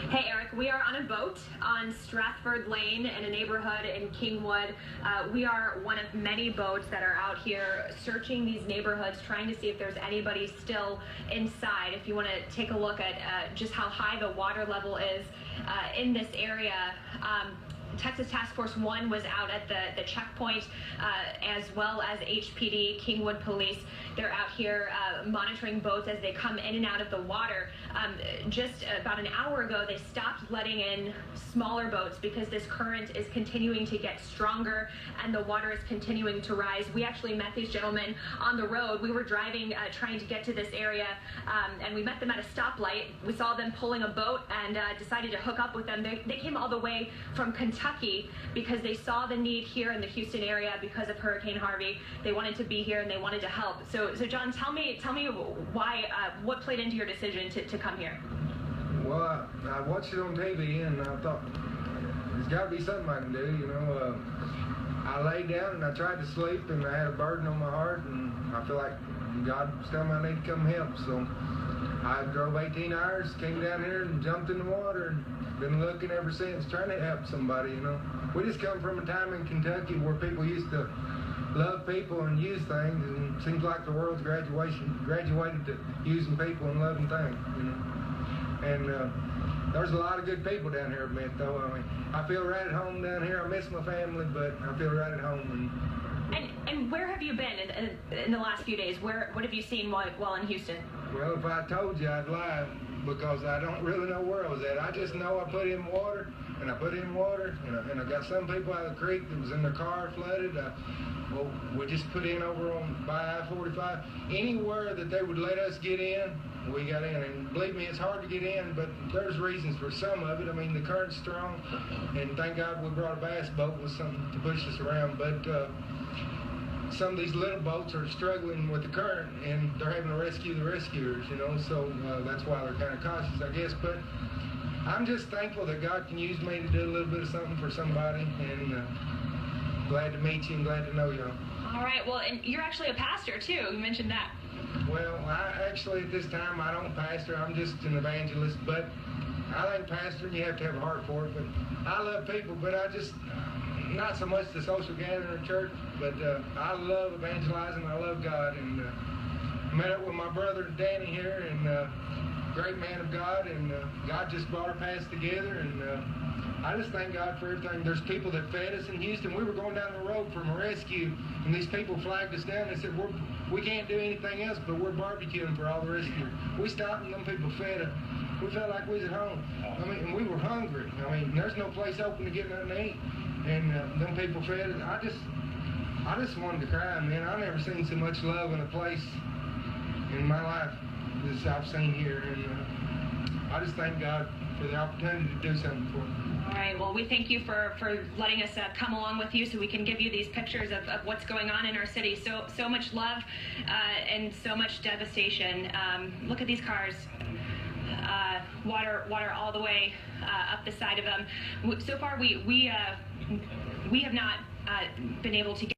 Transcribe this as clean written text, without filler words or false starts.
Hey Eric, we are on a boat on Stratford Lane in a neighborhood in Kingwood. We are one of many boats that are out here searching these neighborhoods, trying to see if there's anybody still inside. If you want to take a look at just how high the water level is in this area. Texas Task Force 1 was out at the checkpoint, as well as HPD, Kingwood Police. They're out here monitoring boats as they come in and out of the water. Just about an hour ago, they stopped letting in smaller boats because this current is continuing to get stronger and the water is continuing to rise. We actually met these gentlemen on the road. We were driving, trying to get to this area, and we met them at a stoplight. We saw them pulling a boat and decided to hook up with them. They came all the way from Kentucky because they saw the need here in the Houston area because of Hurricane Harvey. They wanted to be here and they wanted to help. So John, tell me why, what played into your decision to come here? Well, I watched it on TV and I thought, there's got to be something I can do, you know. I laid down and I tried to sleep and I had a burden on my heart and I feel like God was telling me I need to come help. So I drove 18 hours, came down here and jumped in the water and been looking ever since, trying to help somebody, you know. We just come from a time in Kentucky where people used to love people and use things, and it seems like the world's graduated to using people and loving things, you know. And there's a lot of good people down here, Bent, though. I mean, I feel right at home down here. I miss my family, but I feel right at home. And where have you been in the last few days? What have you seen while in Houston? Well, if I told you, I'd lie, because I don't really know where I was at. I just know I put in water, and I put in water, and I got some people out of the creek that was in their car flooded. Well, we just put in over on by I-45. Anywhere that they would let us get in, we got in. And believe me, it's hard to get in, but there's reasons for some of it. I mean, the current's strong, and thank God we brought a bass boat with something to push us around. But some of these little boats are struggling with the current, and they're having to rescue the rescuers, you know, so that's why they're kind of cautious, I guess. But I'm just thankful that God can use me to do a little bit of something for somebody, and glad to meet you and glad to know you. All right, well, and you're actually a pastor, too. You mentioned that. Well, I actually, at this time, I don't pastor. I'm just an evangelist, but I think pastoring, you have to have a heart for it. But I love people, but I just, not so much the social gathering or church, but I love evangelizing. I love God, and met up with my brother Danny here, and great man of God, and God just brought our paths together, and I just thank God for everything. There's people that fed us in Houston. We were going down the road from a rescue, and these people flagged us down and said, we can't do anything else, but we're barbecuing for all the rescue. We stopped, and them people fed us. We felt like we was at home. I mean, and we were hungry. I mean, there's no place open to get nothing to eat, and them people fed us. I just wanted to cry, man. I've never seen so much love in a place in my life as I've seen here, and I just thank God for the opportunity to do something for me. All right, well, we thank you for letting us come along with you so we can give you these pictures of what's going on in our city. So much love and so much devastation. Look at these cars. Water all the way up the side of them. So far, we have not been able to get